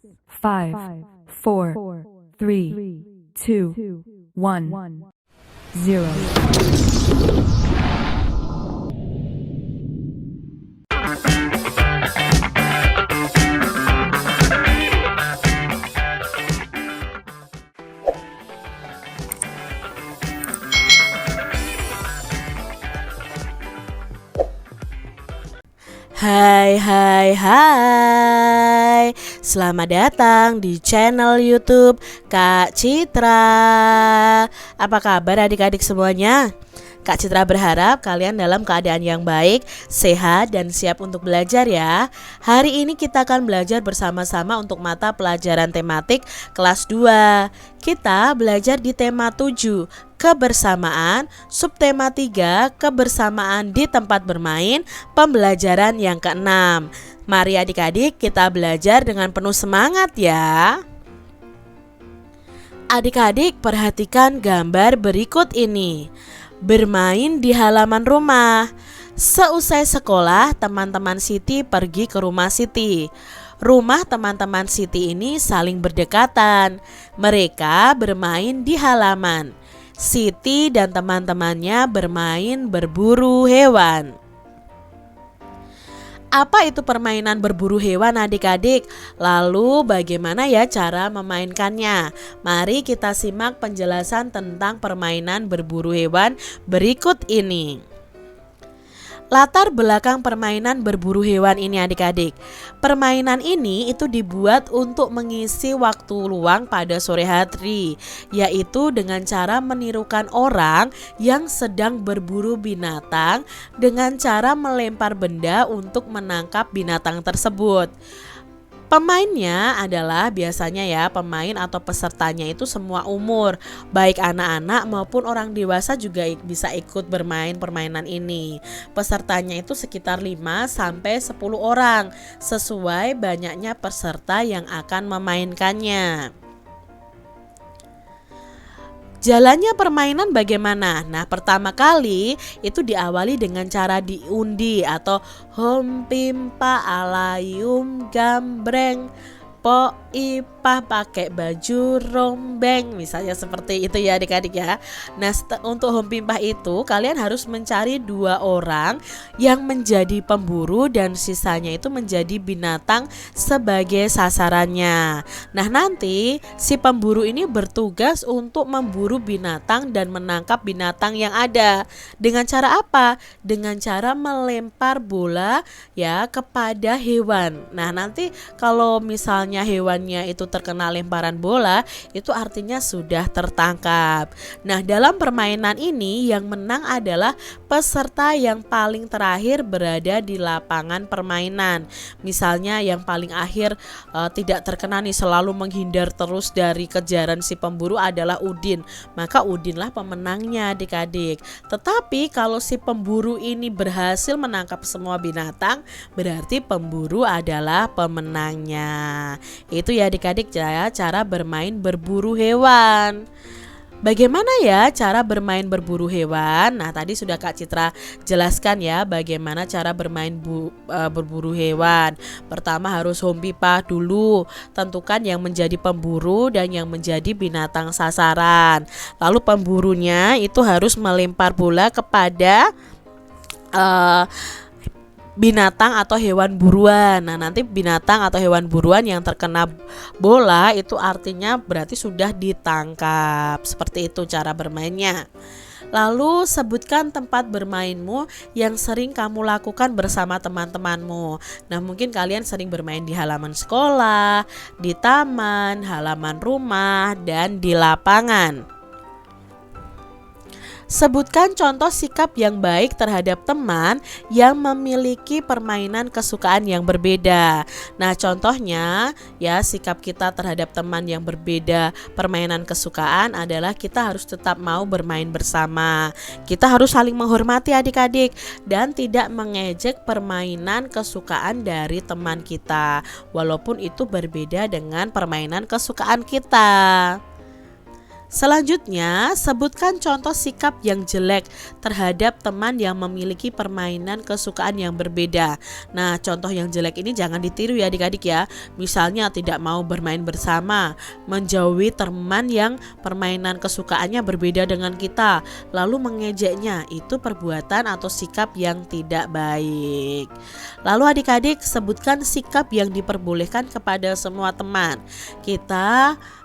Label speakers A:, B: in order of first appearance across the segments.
A: 5, 4, 3, 2, 1, 0.
B: Hai, selamat datang di channel YouTube Kak Citra. Apa kabar adik-adik semuanya? Kak Citra berharap kalian dalam keadaan yang baik, sehat, dan siap untuk belajar ya. Hari ini kita akan belajar bersama-sama untuk mata pelajaran tematik kelas 2. Kita belajar di tema 7, kebersamaan, subtema 3, kebersamaan di tempat bermain, pembelajaran yang ke-6. Mari adik-adik kita belajar dengan penuh semangat ya. Adik-adik perhatikan gambar berikut ini. Bermain di halaman rumah. Seusai sekolah, teman-teman Siti pergi ke rumah Siti. Rumah teman-teman Siti ini saling berdekatan. Mereka bermain di halaman. Siti dan teman-temannya bermain berburu hewan. Apa itu permainan berburu hewan adik-adik? Lalu bagaimana ya cara memainkannya? Mari kita simak penjelasan tentang permainan berburu hewan berikut ini. Latar belakang permainan berburu hewan ini adik-adik. Permainan ini itu dibuat untuk mengisi waktu luang pada sore hari, yaitu dengan cara menirukan orang yang sedang berburu binatang dengan cara melempar benda untuk menangkap binatang tersebut. Pemainnya adalah biasanya ya pemain atau pesertanya itu semua umur, baik anak-anak maupun orang dewasa juga bisa ikut bermain permainan ini. Pesertanya itu sekitar 5 sampai 10 orang sesuai banyaknya peserta yang akan memainkannya. Jalannya permainan bagaimana? Nah, pertama kali itu diawali dengan cara diundi atau hompimpa alayum gambreng po ipah pakai baju rombeng, misalnya seperti itu ya adik-adik ya. Nah, untuk hompimpa itu kalian harus mencari 2 orang yang menjadi pemburu dan sisanya itu menjadi binatang sebagai sasarannya. Nah, nanti si pemburu ini bertugas untuk memburu binatang dan menangkap binatang yang ada. Dengan cara apa? Dengan cara melempar bola ya kepada hewan. Nah, nanti kalau misalnya hewannya itu terkena lemparan bola, itu artinya sudah tertangkap. Nah, dalam permainan ini yang menang adalah peserta yang paling terakhir berada di lapangan permainan. Misalnya yang paling akhir tidak terkena nih, selalu menghindar terus dari kejaran si pemburu adalah Udin, maka Udinlah pemenangnya adik-adik. Tetapi kalau si pemburu ini berhasil menangkap semua binatang, berarti pemburu adalah pemenangnya. Itu ya adik-adik ya cara bermain berburu hewan. Bagaimana ya cara bermain berburu hewan? Nah, tadi sudah Kak Citra jelaskan ya bagaimana cara bermain berburu hewan. Pertama harus hompipah dulu, tentukan yang menjadi pemburu dan yang menjadi binatang sasaran. Lalu pemburunya itu harus melempar bola kepada binatang atau hewan buruan. Nah, nanti binatang atau hewan buruan yang terkena bola itu artinya berarti sudah ditangkap. Seperti itu cara bermainnya. Lalu sebutkan tempat bermainmu yang sering kamu lakukan bersama teman-temanmu. Nah, mungkin kalian sering bermain di halaman sekolah, di taman, halaman rumah, dan di lapangan. Sebutkan contoh sikap yang baik terhadap teman yang memiliki permainan kesukaan yang berbeda. Nah, contohnya ya sikap kita terhadap teman yang berbeda permainan kesukaan adalah kita harus tetap mau bermain bersama. Kita harus saling menghormati adik-adik dan tidak mengejek permainan kesukaan dari teman kita, walaupun itu berbeda dengan permainan kesukaan kita. Selanjutnya, sebutkan contoh sikap yang jelek terhadap teman yang memiliki permainan kesukaan yang berbeda. Nah, contoh yang jelek ini jangan ditiru ya adik-adik ya. Misalnya tidak mau bermain bersama, menjauhi teman yang permainan kesukaannya berbeda dengan kita, lalu mengejeknya. Itu perbuatan atau sikap yang tidak baik. Lalu adik-adik sebutkan sikap yang diperbolehkan kepada semua teman.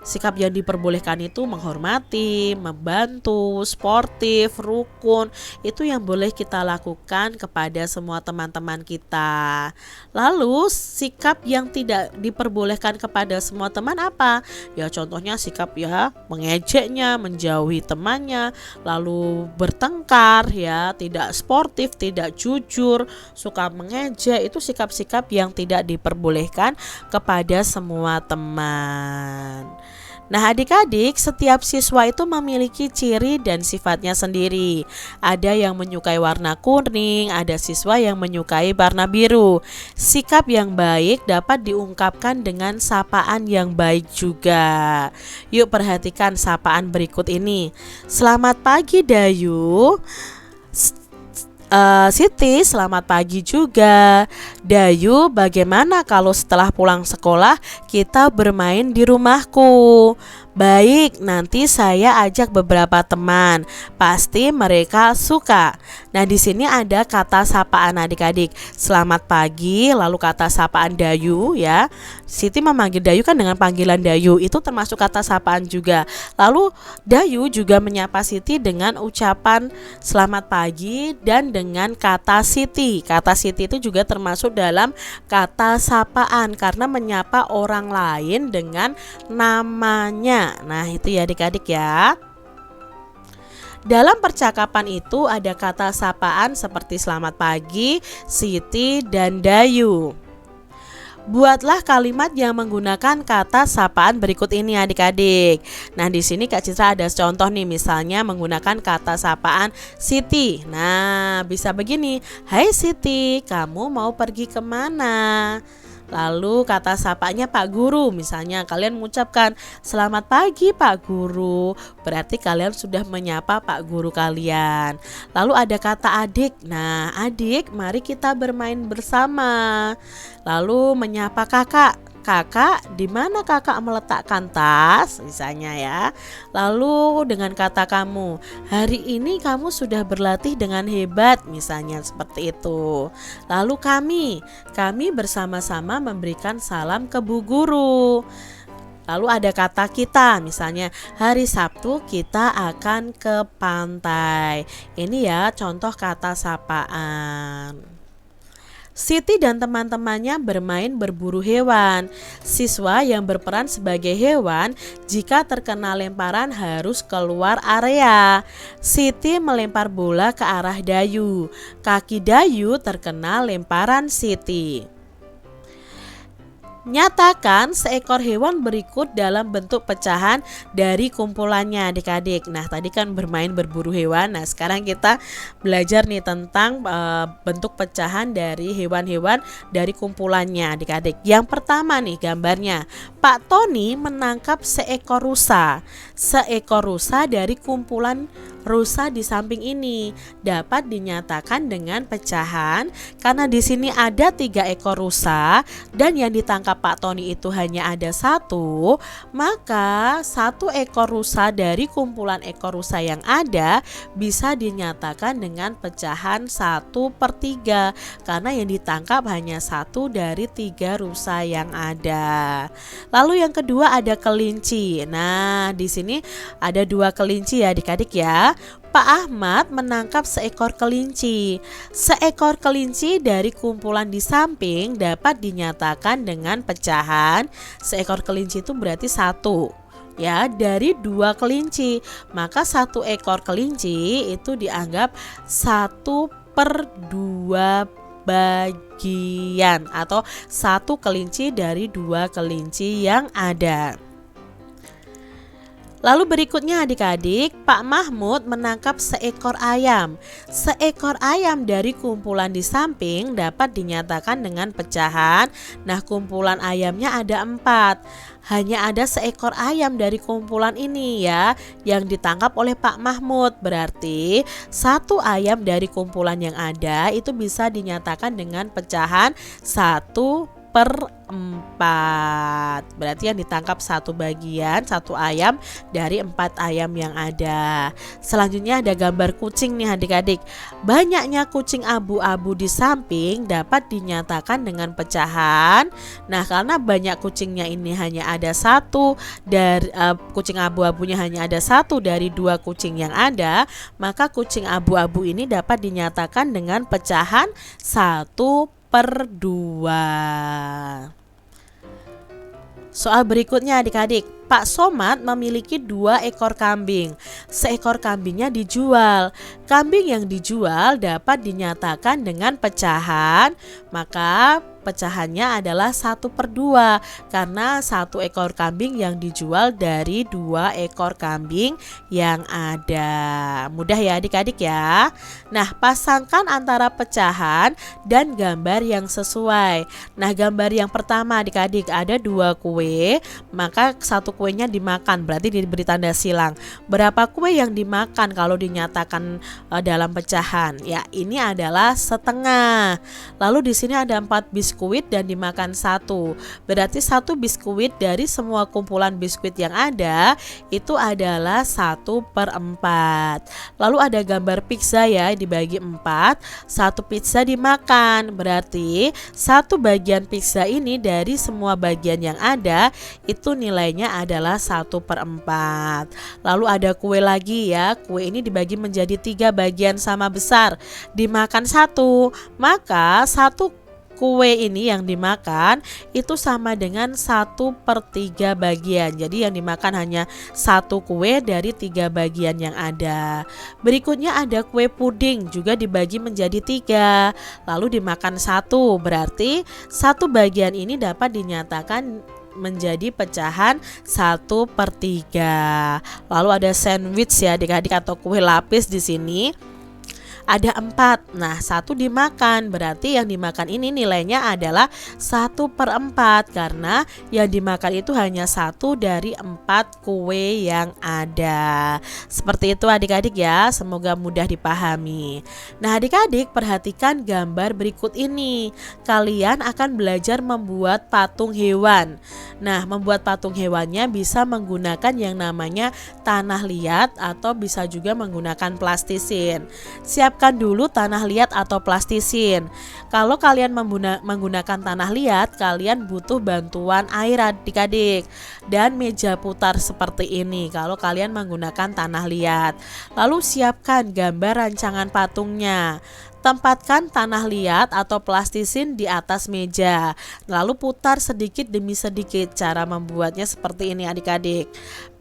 B: Sikap yang diperbolehkan itu menghormati, membantu, sportif, rukun. Itu yang boleh kita lakukan kepada semua teman-teman kita. Lalu sikap yang tidak diperbolehkan kepada semua teman apa? Ya contohnya sikap ya mengejeknya, menjauhi temannya, lalu bertengkar ya, tidak sportif, tidak jujur, suka mengejek. Itu sikap-sikap yang tidak diperbolehkan kepada semua teman. Nah adik-adik, setiap siswa itu memiliki ciri dan sifatnya sendiri. Ada yang menyukai warna kuning, ada siswa yang menyukai warna biru. Sikap yang baik dapat diungkapkan dengan sapaan yang baik juga. Yuk perhatikan sapaan berikut ini. Selamat pagi Dayu. Siti, selamat pagi juga. Dayu, bagaimana kalau setelah pulang sekolah kita bermain di rumahku? Baik, nanti saya ajak beberapa teman. Pasti mereka suka. Nah, di sini ada kata sapaan adik-adik. Selamat pagi, lalu kata sapaan Dayu ya. Siti memanggil Dayu kan dengan panggilan Dayu. Itu termasuk kata sapaan juga. Lalu Dayu juga menyapa Siti dengan ucapan selamat pagi dan dengan kata Siti. Kata Siti itu juga termasuk dalam kata sapaan karena menyapa orang lain dengan namanya. Nah itu ya adik-adik ya. Dalam percakapan itu ada kata sapaan seperti selamat pagi, Siti, dan Dayu. Buatlah kalimat yang menggunakan kata sapaan berikut ini adik-adik. Nah di sini Kak Citra ada contoh nih, misalnya menggunakan kata sapaan Siti. Nah bisa begini, hai Siti, kamu mau pergi kemana? Lalu kata sapanya Pak Guru, misalnya kalian mengucapkan selamat pagi Pak Guru, berarti kalian sudah menyapa Pak Guru kalian. Lalu ada kata adik, nah adik mari kita bermain bersama. Lalu menyapa kakak, kakak di mana kakak meletakkan tas misalnya ya. Lalu dengan kata kamu, hari ini kamu sudah berlatih dengan hebat misalnya seperti itu. Lalu kami bersama-sama memberikan salam ke Bu Guru. Lalu ada kata kita, misalnya hari Sabtu kita akan ke pantai. Ini ya contoh kata sapaan. Siti dan teman-temannya bermain berburu hewan. Siswa yang berperan sebagai hewan jika terkena lemparan harus keluar area. Siti melempar bola ke arah Dayu. Kaki Dayu terkena lemparan Siti. Nyatakan seekor hewan berikut dalam bentuk pecahan dari kumpulannya adik-adik. Nah tadi kan bermain berburu hewan. Nah sekarang kita belajar nih tentang bentuk pecahan dari hewan-hewan dari kumpulannya adik-adik. Yang pertama nih gambarnya, Pak Tony menangkap seekor rusa. Seekor rusa dari kumpulan rusa di samping ini dapat dinyatakan dengan pecahan karena di sini ada 3 ekor rusa dan yang ditangkap Pak Tony itu hanya ada 1, maka 1 ekor rusa dari kumpulan ekor rusa yang ada bisa dinyatakan dengan pecahan 1/3 karena yang ditangkap hanya 1 dari 3 rusa yang ada. Lalu yang kedua ada kelinci. Nah di sini ada 2 kelinci ya adik-adik ya. Pak Ahmad menangkap seekor kelinci. Seekor kelinci dari kumpulan di samping dapat dinyatakan dengan pecahan. Seekor kelinci itu berarti 1 ya dari 2 kelinci. Maka 1 ekor kelinci itu dianggap 1/2 bagian atau 1 kelinci dari 2 kelinci yang ada. Lalu berikutnya adik-adik, Pak Mahmud menangkap seekor ayam. Seekor ayam dari kumpulan di samping dapat dinyatakan dengan pecahan. Nah, kumpulan ayamnya ada 4. Hanya ada seekor ayam dari kumpulan ini ya yang ditangkap oleh Pak Mahmud. Berarti satu ayam dari kumpulan yang ada itu bisa dinyatakan dengan pecahan 1/4. Berarti yang ditangkap satu bagian, satu ayam dari 4 ayam yang ada. Selanjutnya ada gambar kucing nih adik-adik. Banyaknya kucing abu-abu di samping dapat dinyatakan dengan pecahan. Nah, karena banyak kucingnya ini hanya ada satu dari kucing abu-abunya hanya ada satu dari 2 kucing yang ada, maka kucing abu-abu ini dapat dinyatakan dengan pecahan 1/2. Soal berikutnya adik-adik, Pak Somad memiliki 2 ekor kambing. Seekor kambingnya dijual. Kambing yang dijual dapat dinyatakan dengan pecahan, maka pecahannya adalah 1/2 karena 1 ekor kambing yang dijual dari 2 ekor kambing yang ada. Mudah ya adik-adik ya. Nah, pasangkan antara pecahan dan gambar yang sesuai. Nah, gambar yang pertama adik-adik ada 2 kue, maka 1 kuenya dimakan, berarti diberi tanda silang. Berapa kue yang dimakan kalau dinyatakan dalam pecahan? Ya, ini adalah setengah. Lalu di sini ada 4 biskuit dan dimakan 1. Berarti 1 biskuit dari semua kumpulan biskuit yang ada itu adalah 1/4. Lalu ada gambar pizza ya, dibagi 4, 1 pizza dimakan. Berarti 1 bagian pizza ini dari semua bagian yang ada itu nilainya adalah 1/4. Lalu ada kue lagi ya. Kue ini dibagi menjadi 3 bagian sama besar, dimakan 1. Maka 1 kue ini yang dimakan itu sama dengan 1/3 bagian. Jadi yang dimakan hanya 1 kue dari 3 bagian yang ada. Berikutnya ada kue puding, juga dibagi menjadi 3, lalu dimakan 1. Berarti 1 bagian ini dapat dinyatakan menjadi pecahan 1/3. Lalu ada sandwich ya adik-adik atau kue lapis di sini. Ada 4. Nah, 1 dimakan, berarti yang dimakan ini nilainya adalah 1/4 karena yang dimakan itu hanya 1 dari 4 kue yang ada. Seperti itu adik-adik ya, semoga mudah dipahami. Nah, adik-adik perhatikan gambar berikut ini. Kalian akan belajar membuat patung hewan. Nah, membuat patung hewannya bisa menggunakan yang namanya tanah liat atau bisa juga menggunakan plastisin. Siapkan dulu tanah liat atau plastisin. Kalau kalian menggunakan tanah liat, kalian butuh bantuan air adik-adik dan meja putar seperti ini kalau kalian menggunakan tanah liat. Lalu siapkan gambar rancangan patungnya. Tempatkan tanah liat atau plastisin di atas meja, lalu putar sedikit demi sedikit. Cara membuatnya seperti ini adik-adik.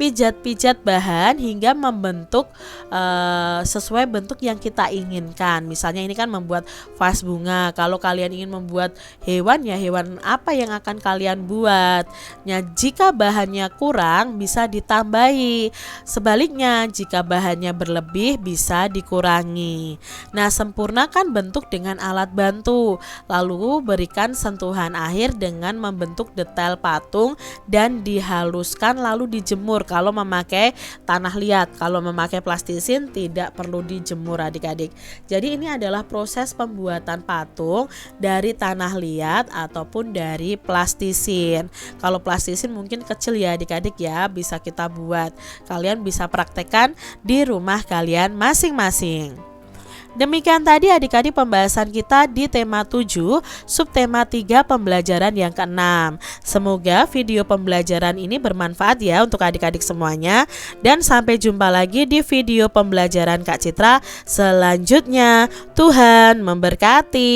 B: Pijat-pijat bahan hingga membentuk sesuai bentuk yang kita inginkan. Misalnya ini kan membuat vas bunga. Kalau kalian ingin membuat hewan, ya hewan apa yang akan kalian buat. Nah, jika bahannya kurang bisa ditambahi. Sebaliknya, jika bahannya berlebih bisa dikurangi. Nah, sempurnakan bentuk dengan alat bantu, lalu berikan sentuhan akhir dengan membentuk detail patung dan dihaluskan lalu dijemur kalau memakai tanah liat. Kalau memakai plastisin tidak perlu dijemur adik-adik. Jadi ini adalah proses pembuatan patung dari tanah liat ataupun dari plastisin. Kalau plastisin mungkin kecil ya adik-adik ya, bisa kita buat. Kalian bisa praktekkan di rumah kalian masing-masing. Demikian tadi adik-adik pembahasan kita di tema 7, subtema 3 pembelajaran yang ke-6. Semoga video pembelajaran ini bermanfaat ya untuk adik-adik semuanya. Dan sampai jumpa lagi di video pembelajaran Kak Citra selanjutnya. Tuhan memberkati.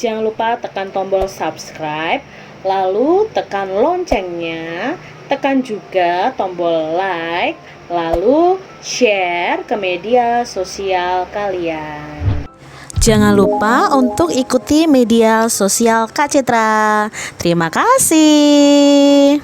B: Jangan lupa tekan tombol subscribe, lalu tekan loncengnya, tekan juga tombol like, lalu share ke media sosial kalian. Jangan lupa untuk ikuti media sosial Kak Citra. Terima kasih.